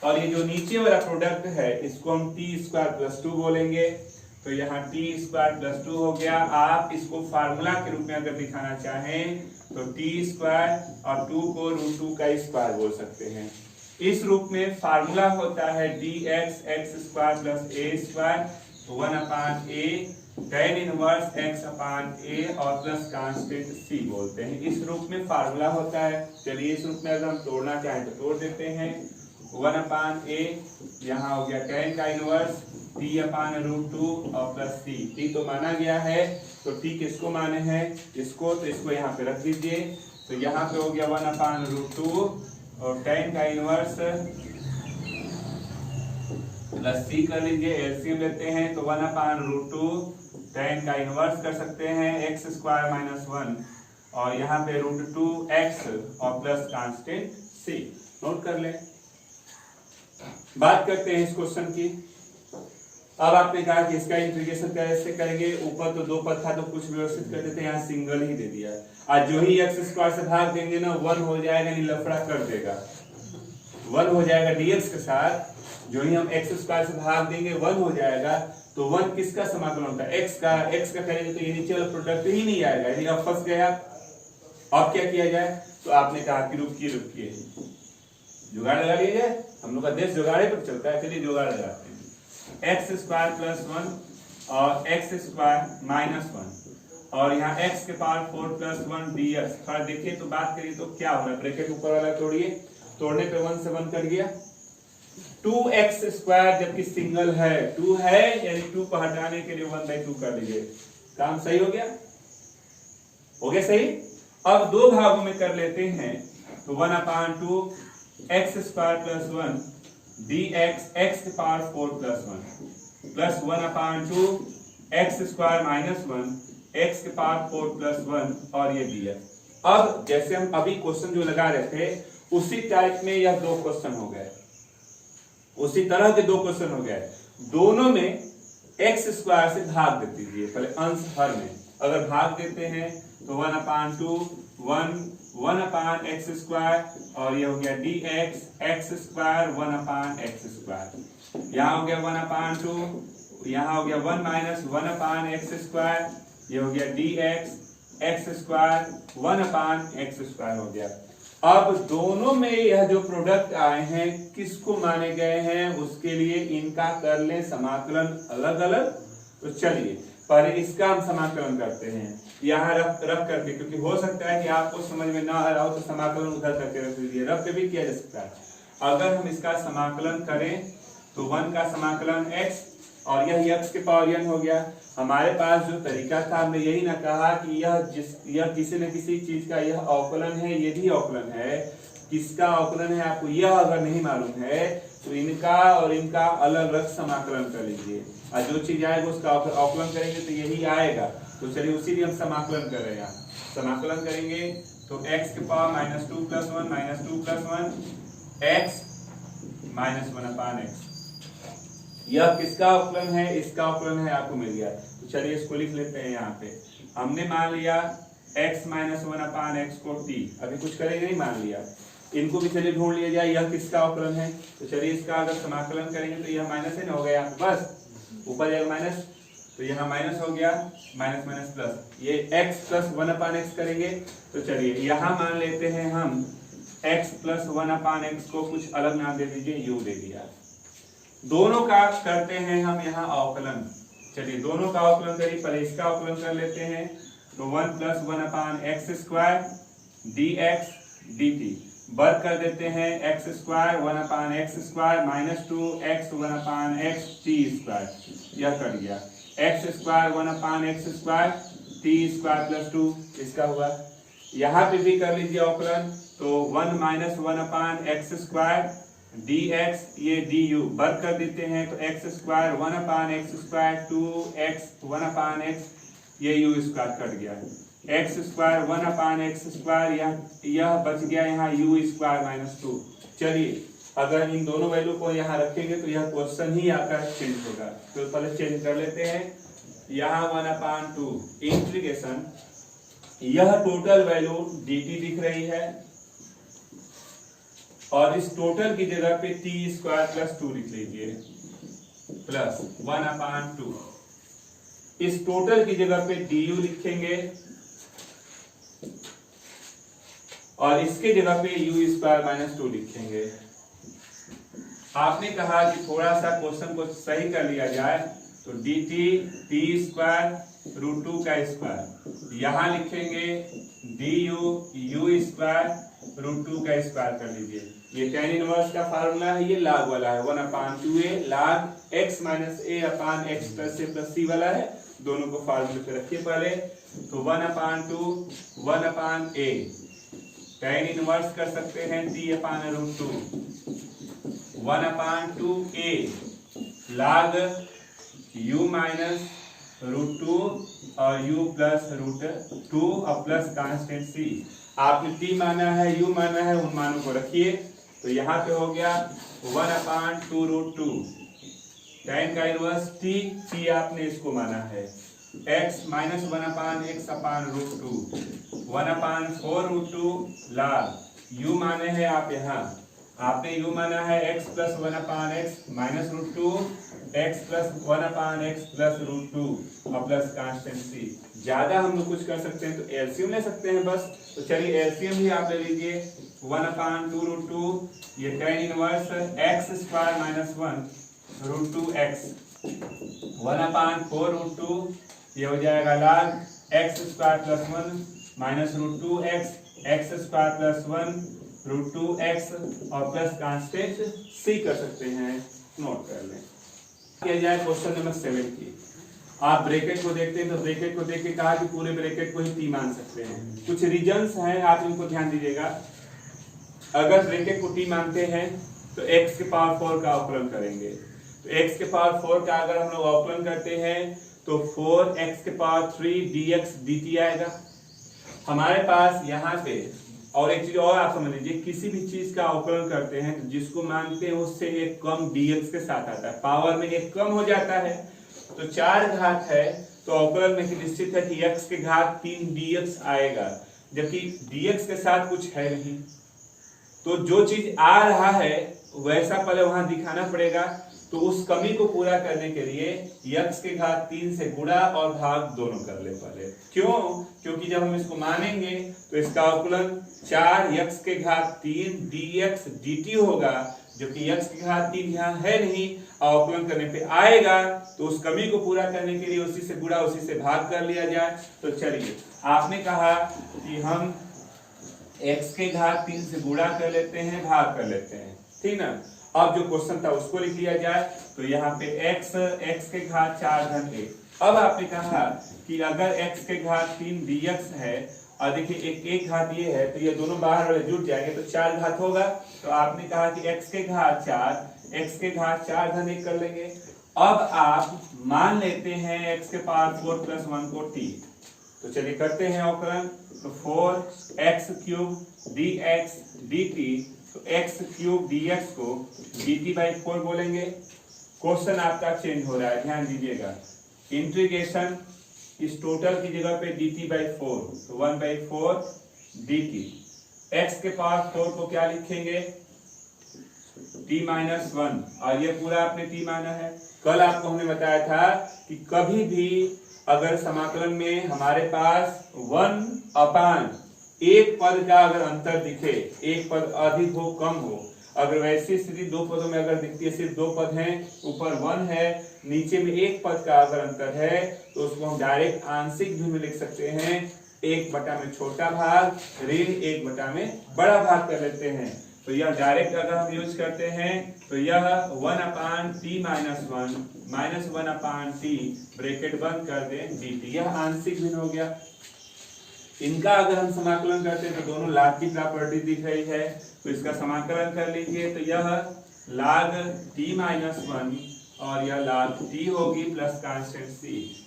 और ये जो नीचे वाला प्रोडक्ट है इसको हम t स्क्वायर प्लस 2 बोलेंगे। तो यहाँ टी स्क्वायर प्लस 2 हो गया। आप इसको फार्मूला के रूप में अगर दिखाना चाहें तो टी स्क्वायर और 2 को रूट 2 का स्क्वायर बोल सकते हैं। इस रूप में फार्मूला होता है D x x square plus A square 1 upon A tan inverse x upon a और प्लस कांस्टेंट c बोलते हैं। इस रूप में फार्मूला होता है। चलिए इस रूप में अगर हम तोड़ना चाहें तो तोड़ देते हैं। 1 अपान a यहाँ हो गया tan का इनवर्स t अपान रूट 2 और प्लस c। t तो माना गया है तो t किसको माने हैं, इसको, तो इसको यहाँ पे रख दीजिए। तो यहाँ पे हो गया 1 अपान रूट 2 और tan का इनवर्स प्लस c कर लीजिए, एलसीएम लेते हैं तो 1 अपान रूट 2 tan का इनवर्स कर सकते हैं एक्स स्क्वायर माइनस 1 और यहाँ पे रूट 2 एक्स और प्लस कांस्टेंट c। नोट कर ले। बात करते हैं इस क्वेश्चन की। अब आपने कहा कि इसका इंटीग्रेशन कैसे करेंगे, ऊपर तो 2 पद था तो कुछ व्यवस्थित कर देते हैं, यहाँ सिंगल ही दे दिया। आज जो ही एक्स स्क्वायर से भाग देंगे ना 1 हो जाएगा, नहीं लफड़ा कर देगा, 1 हो जाएगा dx के साथ। जो ही हम एक्स स्क्वायर से भाग देंगे 1 हो जाएगा। तो 1 किसका समाकलन होता है, x का करेंगे तो ये नीचे वाला प्रोडक्ट ही नहीं आएगा, यदि अब फंस गया। अब क्या किया जाए, तो आपने कहा कि रुकिए जुगाड़ लगा लिया जाए। हम लोग का देश जुगाड़े पर चलता है। चलिए जुगाड़ लगाते हैं। एक्स स्क्वायर प्लस 1 और एक्स स्क्वायर माइनस 1 और यहाँ x के पावर 4 प्लस 1 dx। थोड़ा देखिए तो बात करिए तो क्या हो रहा है, ब्रैकेट ऊपर वाला तोड़िए, तोड़ने पे 1 से 1 कट गया। 2x स्क्वायर जबकि सिंगल है, 2 है यानी 2 को हटाने के लिए 1/2 कर लीजिए। काम सही हो गया सही। अब 2 भागों में कर लेते हैं तो 1 अपान 2 x square plus 1 dx x के पावर 4 प्लस 1 प्लस 1 अपान 2 एक्स स्क्वायर माइनस 1 x के पावर 4 प्लस 1 और ये dx। अब जैसे हम अभी क्वेश्चन जो लगा रहे थे उसी टाइप में यह 2 क्वेश्चन हो गए, उसी तरह के 2 क्वेश्चन हो गए। दोनों में एक्स स्क्वायर से भाग दे दीजिए, पहले अंश हर में अगर भाग देते हैं तो 1 अपान 2 1 अपान एक्स स्क्वायर और ये हो गया dx x square 1 upon x square. यहाँ हो गया 1 अपान 2, यहाँ हो गया 1 माइनस 1 अपान एक्स स्क्वायर, ये हो गया dx x square 1 upon x square हो गया। अब दोनों में यह जो प्रोडक्ट आए हैं किसको माने गए हैं, उसके लिए इनका कर ले समाकलन अलग अलग। तो चलिए पहले इसका हम समाकलन करते हैं यहाँ रख करके, क्योंकि हो सकता है कि आपको समझ में ना आ रहा हो तो समाकलन उधर करके रख दीजिए, रख के भी किया जा सकता है। अगर हम इसका समाकलन करें तो 1 का समाकलन x और यह x के पावर n हो गया। हमारे पास जो तरीका था हमने यही ना कहा कि यह किसी न किसी चीज का यह अवकलन है, ये भी अवकलन है। किसका अवकलन है आपको यह अगर नहीं मालूम है तो इनका और इनका अलग अलग समाकलन कर लीजिए और जो चीज आएगा उसका अवकलन करेंगे तो यही आएगा। तो चलिए उसी लिए हम समाकलन कर रहे हैं। समाकलन करेंगे तो x के power minus 2 plus 1 minus 2 plus 1 x minus 1 अपान x। यह किसका अवकलन है, इसका अवकलन है, आपको मिल गया। तो चलिए इसको लिख लेते हैं। यहाँ पे हमने मान लिया x माइनस 1 अपान एक्स को t, अभी कुछ करेंगे नहीं, मान लिया। इनको भी चलिए ढूंढ लिया जाए यह किसका अवकलन है। तो चलिए इसका अगर समाकलन करेंगे तो यह माइनस है ना, हो गया बस ऊपर जाएगा माइनस, तो यहाँ माइनस हो गया, माइनस माइनस प्लस, ये x प्लस 1 अपान एक्स करेंगे। तो चलिए यहाँ मान लेते हैं हम x प्लस 1 अपान एक्स को कुछ अलग नाम दे दीजिए, u दे दिया। दोनों का करते हैं हम यहाँ अवकलन। चलिए दोनों का अवकलन करिए, पहले इसका अवकलन कर लेते हैं। तो 1 plus 1 upon x square dx dt वर्ग कर देते हैं x square 1 upon x square minus 2x 1 upon x t square, यह कर दिया। X square 1 upon x square t square plus 2 इसका हुआ। यहाँ पे भी कर लीजिए अवकलन, तो 1 minus 1 upon x square dx ये du वर्ग कर देते हैं तो x square 1 upon x square 2x 1 upon x, ये u स्क्वायर कट गया। X square 1 upon x square, यह बच गया यहाँ u स्क्वायर माइनस 2। चलिए अगर इन दोनों वैल्यू को यहाँ रखेंगे तो यह क्वेश्चन ही आकर चेंज होगा। तो पहले चेंज कर लेते हैं। यहाँ 1 अपान 2 इंटीग्रेशन, यह टोटल वैल्यू dt दिख रही है और इस टोटल की जगह पे t स्क्वायर प्लस 2 लिख लीजिए प्लस 1 अपान 2 इस टोटल की जगह पे du लिखेंगे और इसके जगह पे u² - 2 लिखेंगे। आपने कहा कि थोड़ा सा क्वेश्चन को सही कर लिया जाए तो dt t²√2² यहां लिखेंगे du u²√2² कर लीजिए। ये tan इनवर्स का फार्मूला है, ये log वाला है 1/2a log x - a/x + a + c वाला है। दोनों को फार्मूले पे रखिए पहले। तो 1/2 1/a tan इनवर्स कर सकते हैं t/√2 1/2a log u - √2 और u + √2 और प्लस कांस्टेंट c। आपने t माना है, u माना है, उन मानों को रखिए। तो यहाँ पे हो गया 1/2√2 tan का इनवर्स t आपने इसको माना है x - 1/x/√2 1/4√2 log u माने हैं आप यहाँ, आपने u माना है x + 1/x - √2 x + 1/x + √2 और प्लस कांस्टेंट c। ज्यादा हम लोग कुछ कर सकते हैं तो एलसीएम ले सकते हैं बस। तो चलिए एलसीएम भी आप ले लीजिए 1/2√2 ये tan इनवर्स x² - 1√2x 1/4√2 ये हो जाएगा log x² + 1 - √2x x² + 1√2x और प्लस कांस्टेंट c कर सकते हैं, नोट कर लें। किया जाए क्वेश्चन नंबर 7 की। आप ब्रैकेट को देखते हैं तो ब्रैकेट को देख के कहा कि पूरे ब्रैकेट को ही t मान सकते हैं। कुछ रीजंस हैं, आप इनको ध्यान दीजिएगा। अगर ब्रैकेट को t मानते हैं तो x⁴ का अवकलन करेंगे। तो x⁴ का अगर हम लोग अवकलन करते हैं तो 4x⁴ dx dt आएगा हमारे पास यहाँ पे। और एक चीज और आप समझ लीजिए, किसी भी चीज का अवकलन करते हैं तो जिसको मानते हैं उससे एक कम dx के साथ आता है, पावर में एक कम हो जाता है। तो 4 घात है तो अवकलन में निश्चित है कि x⁴ dx आएगा, जबकि dx के साथ कुछ है नहीं। तो जो चीज आ रहा है वैसा पहले वहां दिखाना पड़ेगा। तो उस कमी को पूरा करने के लिए x⁴ से गुणा और भाग दोनों कर ले पहले। क्यों? क्योंकि जब हम इसको मानेंगे तो इसका अवकलन 4x⁴ dx dt होगा, जबकि x⁴ यहाँ है नहीं। अवकलन करने पे आएगा तो उस कमी को पूरा करने के लिए उसी से गुणा उसी से भाग कर लिया जाए। तो चलिए, आपने कहा कि हम x⁴ से गुणा कर लेते हैं, भाग कर लेते हैं, ठीक ना। अब जो क्वेश्चन था उसको लिख लिया जाए। तो यहाँ पे x x⁴ 4 - 1। अब आपने कहा कि अगर x⁴ dx है और देखिए एक घात ये है तो ये दोनों बाहर वाले जुड़ जाएंगे तो 4 घात होगा। तो आपने कहा कि x⁴ 4 x⁴ 4 + 1 कर लेंगे। अब आप मान लेते हैं x⁴ 4 + 1 को t। तो चलिए करते हैं अवकलन। तो 4x³ dx dt, तो x³ dx को dt/4 बोलेंगे। क्वेश्चन आपका चेंज हो रहा है, ध्यान दीजिएगा। इंटीग्रेशन इस टोटल की जगह पे dt/4, तो 1/4 dt। x⁴ को क्या लिखेंगे? t-1 और ये पूरा आपने t माना है। कल आपको हमने बताया था कि कभी भी अगर समाकलन में हमारे पास 1/, एक पद का अगर अंतर दिखे, एक पद अधिक हो कम हो, अगर वैसी स्थिति दो पदों में अगर दिखती है, सिर्फ 2 पद हैं, ऊपर 1 है, नीचे में एक पद का अगर अंतर है, तो उसको हम डायरेक्ट आंशिक भी में लिख सकते हैं। 1/, में छोटा भाग ऋण 1/, में बड़ा भाग कर लेते हैं। तो यह डायरेक्ट अगर हम यूज करते हैं तो यह 1/t-1 -1/t ब्रैकेट बंद कर दें dt, यह आंशिक भिन्न हो गया। इनका अगर हम समाकलन करते हैं तो दोनों लाग की प्रॉपर्टी दिख रही है, तो इसका समाकलन कर लीजिए। तो यह log t-1 और यह log t होगी प्लस कांस्टेंट c।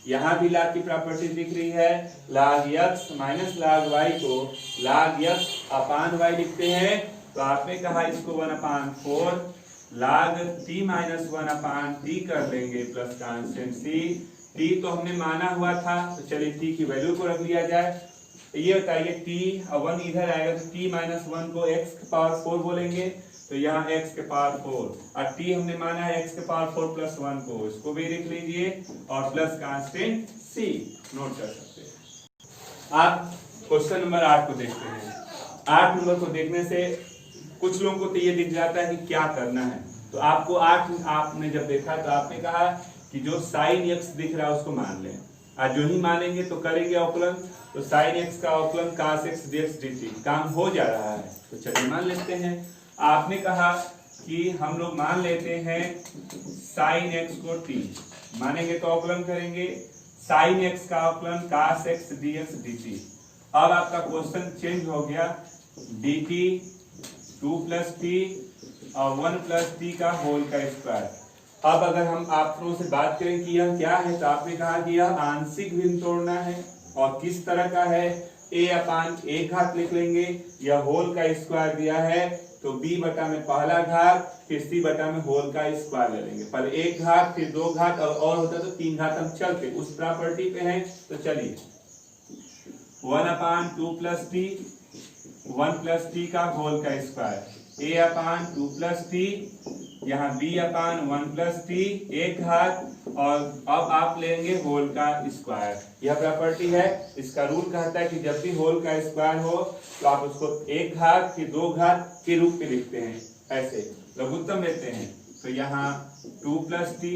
यहाँ भी log की प्रॉपर्टी दिख रही है। log x minus log y को log x/y लिखते हैं। तो आपने कहा इसको 1/4 log t-1/t कर लेंगे प्लस कांस्टेंट c। t तो हमने माना हुआ था, तो चलिए t की वैल्यू को रख लिया जाए। ये बताइए t 1 इधर आएगा तो t-1 को x⁴ बोलेंगे। तो तो यहाँ x के पावर 4 और t हमने माना है x के पावर 4 प्लस 1 को, इसको भी लिख लीजिए और प्लस कांस्टेंट c नोट कर सकते हैं। आप क्वेश्चन नंबर 8 को देखते हैं। 8 नंबर को देखने से कुछ लोगों को तो ये दिख जाता है कि क्या करना है। तो आपको 8 आपने जब देखा तो आपने कहा कि जो साइन x दिख रहा है उसको मान लें, और जो ही मानेंगे तो करेंगे अवकलन। तो साइन x का अवकलन cos x dx dt काम हो जा रहा है, तो चलिए मान लेते हैं। आपने कहा कि हम लोग मान लेते हैं साइन x को t, मानेंगे तो अवकलन करेंगे साइन x का अवकलन cos x dx dt। अब आपका क्वेश्चन चेंज हो गया, dt 2 प्लस t और 1 प्लस t का होल का स्क्वायर। अब अगर हम आप लोगों से बात करें कि यह क्या है, तो आपने कहा कि यह आंशिक भिन्न तोड़ना है और किस तरह का है, a अपान एक घात लिख लेंगे, यह होल का स्क्वायर दिया है तो b बटा में पहला घात फिर c बटा में होल का स्क्वायर ले लेंगे। पहले एक घात फिर दो घात और होता तो तीन घात, हम चलते उस प्रॉपर्टी पे हैं। तो चलिए 1 अपान 2 प्लस t 1 प्लस t का होल का square, a upon 2 plus t, यहाँ b अपान 1 प्लस t एक घात, और अब आप लेंगे होल का स्क्वायर। यह प्रॉपर्टी है, इसका रूल कहता है कि जब भी होल का स्क्वायर हो तो आप उसको एक घात फिर दो घात के रूप में लिखते हैं, ऐसे लघुत्तम लेते हैं। तो यहाँ 2 प्लस t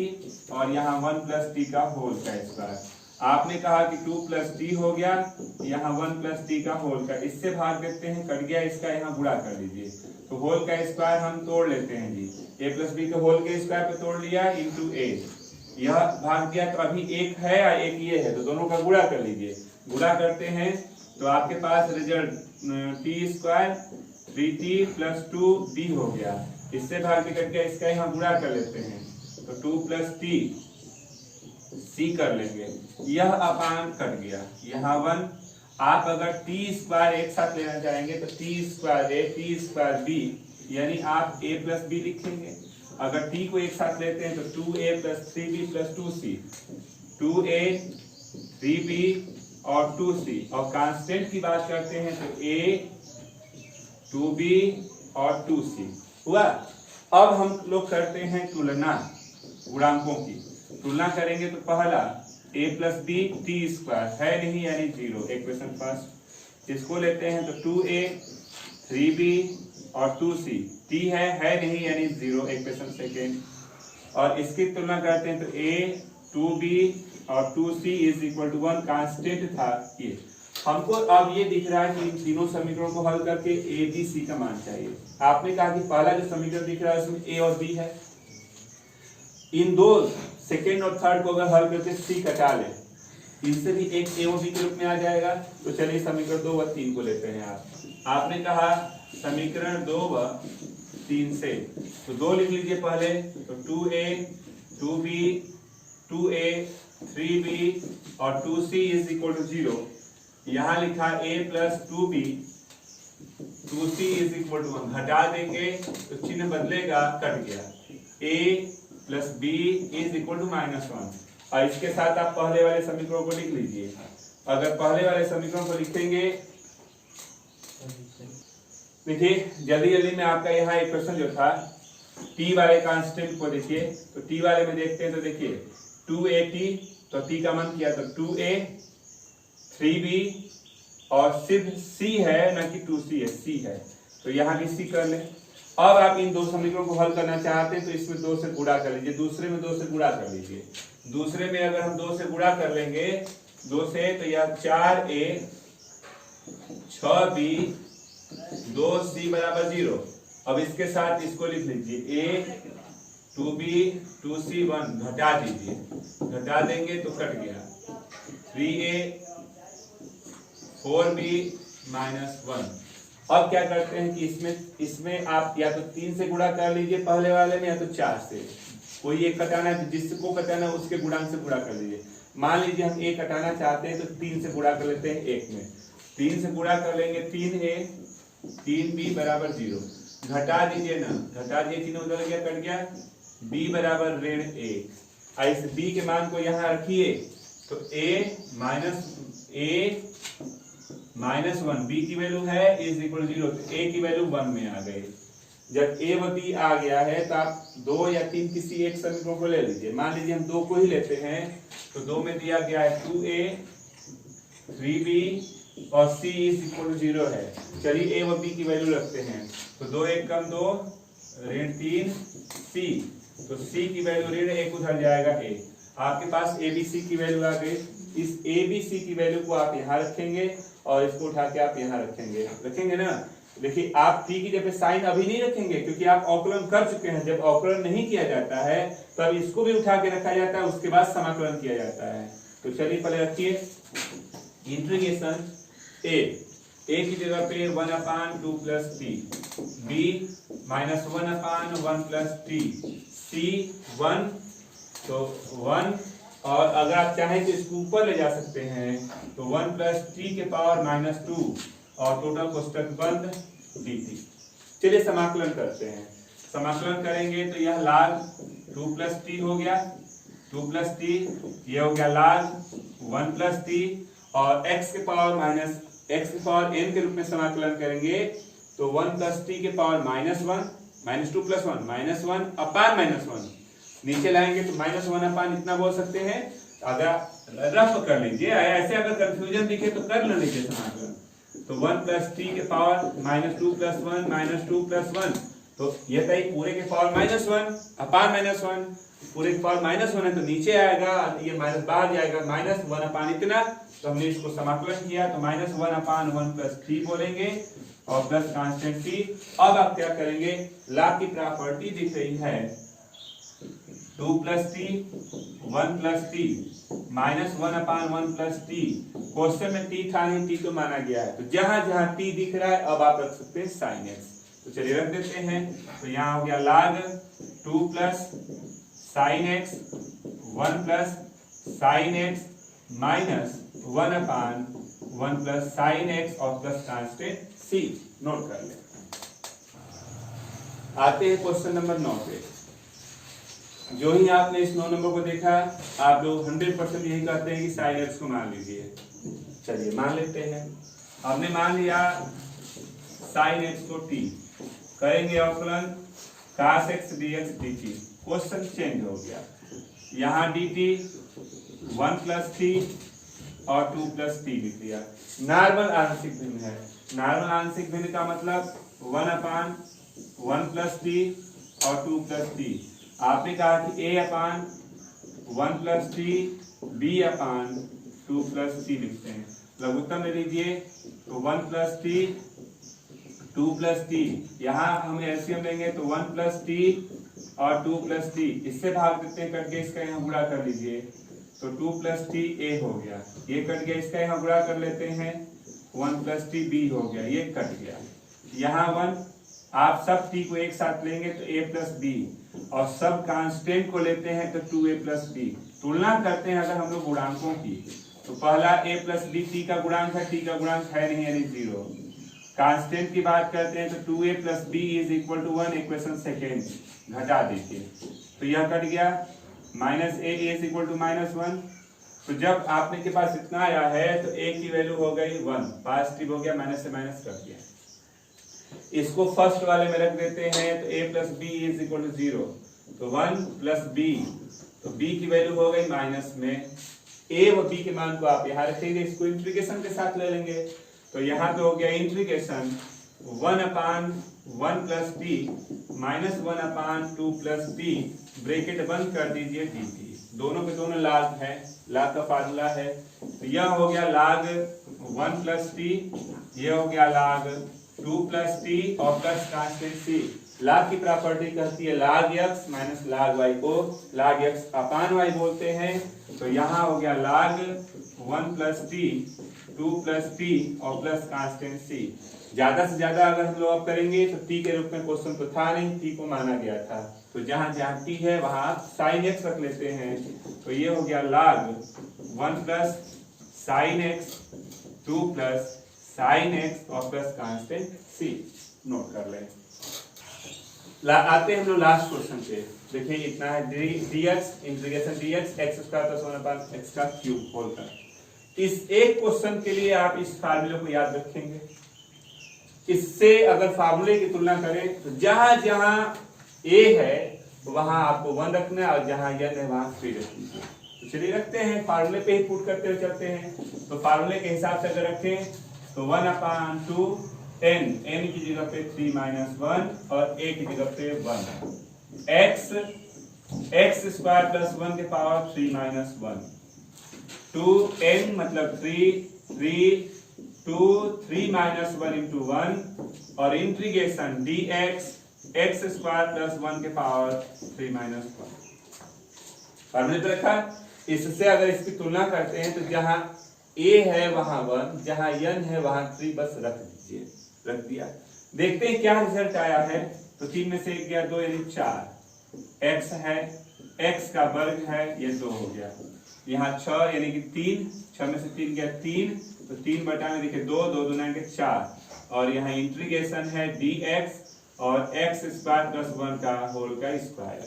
और यहाँ 1 प्लस t का होल का स्क्वायर। आपने कहा कि 2 प्लस t हो गया, यहाँ 1 प्लस t का होल का, इससे भाग देते हैं, कट गया, इसका यहाँ गुणा कर लीजिए। तो होल का स्क्वायर हम तोड़ लेते हैं जी, a प्लस b के होल के स्क्वायर पे तोड़ लिया इंटू a, यह भाग दिया। तो अभी एक है और एक ये है, तो दोनों का गुणा कर लीजिए। गुणा करते हैं तो आपके पास result t square 3t plus 2d हो गया, इससे भाग के कट गया, इसका यहाँ गुणा कर लेते हैं। तो 2 प्लस t c कर लेंगे, यह अपान कट गया, यहाँ 1। आप अगर t स्क्वायर एक साथ लेना चाहेंगे तो t square a t square b, यानी आप a प्लस b लिखेंगे। अगर t को एक साथ लेते हैं तो 2a plus 3b plus 2c, 2a 3b और 2c, और कांस्टेंट की बात करते हैं तो a 2b और 2c हुआ। अब हम लोग करते हैं तुलना, गुणांकों की तुलना करेंगे तो पहला a plus b t square है नहीं यानी 0, इक्वेशन फर्स्ट। इसको लेते हैं तो 2a 3b और 2c, t है नहीं यानी 0, इक्वेशन सेकेंड। और इसकी तुलना करते हैं तो a 2b और 2c is equal to 1, constant था ये। हमको अब ये दिख रहा है कि इन तीनों समीकरणों को हल करके a b c का मान चाहिए। आपने कहा कि पहला जो समीकरण दिख रहा है उसमें a और b है, इन दो सेकेंड और थर्ड को अगर हल करके c कटा ले, इनसे भी एक a और b के रूप में आ जाएगा। तो चलिए समीकरण 2 व 3 को लेते हैं। आपने कहा समीकरण 2 व 3 से, तो 2 लिख लीजिए पहले, तो 2a 2b 2a 3b और 2c इज इक्वल टू 0। यहाँ लिखा a plus 2b 2c is equal to 1, घटा देंगे तो चिन्ह बदलेगा, कट गया, a plus b is equal to -1। और इसके साथ आप पहले वाले समीकरणों को लिख लीजिए। अगर पहले वाले समीकरण को लिखेंगे, देखिए जल्दी जल्दी में आपका यहाँ इक्वेशन जो था t वाले कांस्टेंट को देखिए, तो t वाले में देखते हैं तो देखिए 2at, तो t का मान किया तो 2a 3b और सिर्फ c है ना कि 2c है, c है, तो यहाँ भी c कर ले। अब आप इन दो समीकरणों को हल करना चाहते हैं तो इसमें 2 से गुणा कर लीजिए, दूसरे में 2 से गुणा कर लीजिए। दूसरे में अगर हम 2 से गुणा कर लेंगे 2 से, तो यह 4a 6b 2c बराबर 0। अब इसके साथ इसको लिख लीजिए a 2b 2c 1, घटा दीजिए, घटा देंगे तो कट गया, 3a 4b -1। अब क्या करते हैं कि इसमें आप या तो 3 से गुणा कर लीजिए पहले वाले में, या तो 4 से, कोई एक कटाना है, जिसको कटाना है उसके गुणांक से गुणा कर लीजिए। मान लीजिए हम एक कटाना चाहते हैं तो 3 से गुणा कर लेते हैं, एक में 3 से गुणा कर लेंगे 3a 3b बराबर 0, घटा दीजिए ना, घटा दिए, चिन्ह उधर गया, कट गया, b बराबर -1। इस b के मान को यहाँ रखिए तो a -1, b की वैल्यू है इज इक्वल 0, तो a की वैल्यू 1 में आ गई। जब ए व बी आ गया है तो आप 2 या 3 किसी एक समीकरण को ले लीजिए। मान लीजिए हम 2 को ही लेते हैं तो 2 में दिया गया है 2a 3b और c = 0 है। चलिए a व b की वैल्यू रखते हैं तो 2 1 कम 2 ऋण 3 c, तो c की वैल्यू ऋण 1 उधर जाएगा a। आपके पास abc की वैल्यू आ गई। इस abc की वैल्यू को आप यहाँ रखेंगे और इसको उठा के आप यहाँ रखेंगे ना। देखिए आप t की जगह साइन अभी नहीं रखेंगे क्योंकि आप अवकलन कर चुके हैं। जब अवकलन नहीं किया जाता है तब इसको भी उठा के रखा जाता है, उसके बाद समाकलन किया जाता है। तो चलिए पहले रखिए इंटीग्रेशन a की जगह पे 1/2 + t, b -1/1 + t, c 1 तो 1, और अगर आप चाहें तो इसको ऊपर ले जा सकते हैं तो 1 + t के पावर -2 और टोटल कोष्टक बंद dt। चलिए समाकलन करते हैं। समाकलन करेंगे तो यह log 2 + t हो गया, 2 + t, ये हो गया log 1 + t, और x के पावर n के रूप में समाकलन करेंगे तो 1 + t के पावर -1 -2 + 1 -1/-1 नीचे लाएंगे तो -1/, इतना बोल सकते हैं। अगर रफ कर लीजिए, ऐसे अगर कंफ्यूजन दिखे तो कर लीजिए समाकलन। तो 1 + t के पावर -2 + 1 -2 + 1, तो ये था पूरे के पावर -1/-1, पूरे के पावर -1 है तो नीचे आएगा, ये माइनस बाहर जाएगा, -1/, इतना। तो हमने इसको समाकलन किया तो -1/1 + t बोलेंगे और प्लस कांस्टेंट t। अब आप क्या करेंगे, log की प्रॉपर्टी दिख रही है 2 + t 1 + t -1/1 + t। क्वेश्चन में t था नहीं, t तो माना गया है, तो जहां जहां t दिख रहा है अब आप रख सकते हैं sin x। तो चलिए रख देते हैं। तो यहाँ हो गया log 2 + sin x 1 + sin x -1/1 + sin x और प्लस कांस्टेंट c। नोट कर लें। आते हैं क्वेश्चन नंबर 9 पे। जो ही आपने इस 9 नंबर को देखा आप लोग 100% यही कहते हैं कि sin x को मान लीजिए। चलिए मान लेते हैं। हमने मान लिया sin x को t, करेंगे अवकलन cos x dx dt। Question change हो गया, यहाँ dt 1 + t और 2 + t लिख दिया। नॉर्मल आंशिक भिन्न है। नॉर्मल आंशिक भिन्न का मतलब 1/1 + t और 2 + t। आपने कहा कि a/1 + t b/2 + t लिखते हैं। लघुत्तम ले लीजिए तो 1 + t 2 + t, यहाँ हम एलसीएम लेंगे तो 1 + t और 2 + t, इससे भाग देते हैं, कट के इसका यहाँ गुणा कर लीजिए तो 2 + t a हो गया, ये कट गया, इसका यहाँ गुणा कर लेते हैं 1 + t b हो गया, ये कट गया। यहाँ 1, आप सब t को एक साथ लेंगे तो a + b, और सब कांस्टेंट को लेते हैं तो 2a + b। तुलना करते हैं अगर हम लोग गुणांकों की, तो पहला a + b t का गुणांक है, t का गुणांक है नहीं यानी 0। कांस्टेंट की बात करते हैं तो 2a + b = 1, इक्वेशन सेकेंड घटा दीजिए तो यह कट गया, -a = -1। तो जब आपने के पास इतना आया है तो a की वैल्यू हो गई 1, पॉजिटिव हो गया, माइनस से माइनस कट गया। इसको फर्स्ट वाले में रख देते हैं तो a + b = 0, तो 1 + b, तो b की वैल्यू हो गई माइनस में। a व b के मान को आप यहाँ रखेंगे, इसको इंटीग्रेशन के साथ ले लेंगे तो यहाँ पे हो गया इंटीग्रेशन 1/1 + t -1/2 + t, ब्रैकेट बंद कर दीजिए dt। दोनों के दोनों log है, log का फार्मूला है, तो यह हो गया log 1 + t, यह हो गया log 2 + t और प्लस कांस्टेंट c। log की प्रॉपर्टी कहती है log x - log y को log x/y बोलते हैं। तो यहाँ हो गया log 1 + t 2 + t और प्लस कांस्टेंट c। ज्यादा से ज्यादा अगर हम लोग अब करेंगे तो t के रूप में क्वेश्चन तो था नहीं, t को माना गया था, तो जहां जहां t है वहां आप sin x रख लेते हैं। तो ये हो गया log 1 + sin x 2 + sin x और प्लस कांस्टेंट c। नोट कर लें। आते हैं हम लोग लास्ट क्वेश्चन पे। देखिए इतना है dx integration dx x² + 1/x³ whole का। इस एक क्वेश्चन के लिए आप इस फार्मूले को याद रखेंगे। इससे अगर फार्मूले की तुलना करें तो जहां जहां ए है वहां आपको 1 रखना है और जहां n है वहां 3 रखना है। तो चलिए रखते हैं, फार्मूले पे ही पुट करते हुए चलते हैं। तो फार्मूले के हिसाब से अगर रखें तो 1/2 n की जगह पे 3 - 1 और a की जगह पे 1 x स्क्वायर प्लस 1 के पावर 3 - 1 2n मतलब 3 - 1 into 1 और integration dx x square plus 1 के पावर 3 - 1 फार्मूले पे रखा। इससे अगर इसकी तुलना करते हैं तो जहां a है वहां 1, जहां n है वहां 3 बस रख दीजिए, रख दिया। देखते हैं क्या रिजल्ट आया है। तो 3 में से 1 गया 2 यानी 4 x है, x का वर्ग है, ये 2 हो गया। यहाँ 6 यानी कि 3, 6 में से 3 गया 3, तो 3 बटा में देखिए 2 2 दूना के 4 और यहाँ इंटीग्रेशन है dx और x स्क्वायर प्लस 1 का होल का स्क्वायर।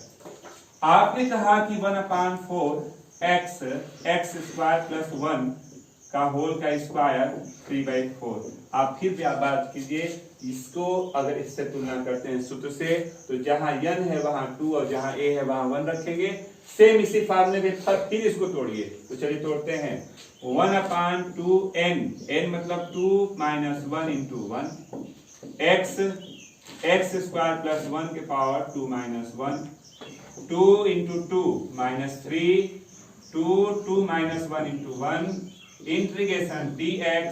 आपने कहा कि 1/4 x स्क्वायर प्लस 1 का होल का स्क्वायर 3/4। आप फिर भी बात कीजिए, इसको अगर इससे तुलना करते हैं सूत्र से तो जहां n है वहां 2 और जहां a है वहां 1 रखेंगे। सेम इसी फार्मूले में फिर इसको तोड़िए। तो चलिए तोड़ते हैं। 1/2 n मतलब 2 - 1 into 1 x स्क्वायर प्लस 1 के power 2 - 1 2 into 2 -3 2 - 1 into 1 integration dx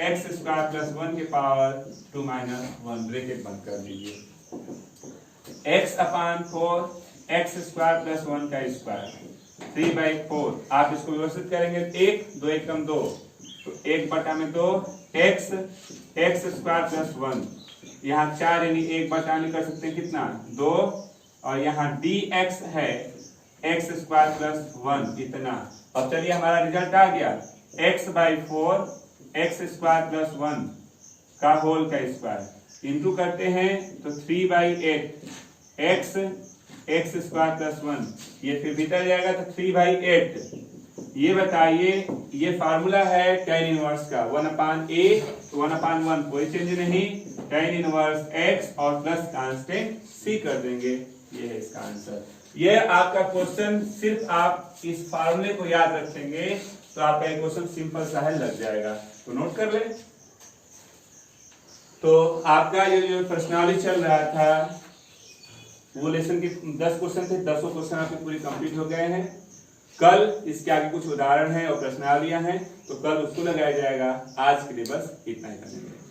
x square plus 1 के पावर 2 - 1 ब्रैकेट बंद कर दीजिए। x/4 x स्क्वायर प्लस 1 का स्क्वायर 3/4। आप इसको व्यवस्थित करेंगे 1 2 1 कम 2 तो 1/2 x स्क्वायर प्लस 1, यहाँ 4 यानी 1/2 में कर सकते हैं कितना 2 और यहाँ dx है x स्क्वायर प्लस 1 इतना। अब चलिए हमारा रिजल्ट आ गया x/4 x स्क्वायर प्लस 1 का होल का स्क्वायर इंटू करते हैं तो 3/8 x स्क्वायर प्लस 1 ये फिर भीतर जाएगा तो 3/8। ये बताइए, ये फार्मूला है tan इनवर्स का 1/a तो 1/1 कोई चेंज नहीं, tan इनवर्स x और प्लस कांस्टेंट c कर देंगे। ये है इसका आंसर। ये आपका क्वेश्चन सिर्फ आप इस फार्मूले को याद रखेंगे तो आपका ये क्वेश्चन सिंपल सा है लग जाएगा। तो नोट कर ले। तो आपका ये जो प्रश्नावली चल रहा था वो लेसन के 10 क्वेश्चन थे, 10 क्वेश्चन आपके पूरे कंप्लीट हो गए हैं। कल इसके आगे कुछ उदाहरण है और प्रश्नावलियां हैं तो कल उसको लगाया जाएगा। आज के लिए बस इतना ही करेंगे।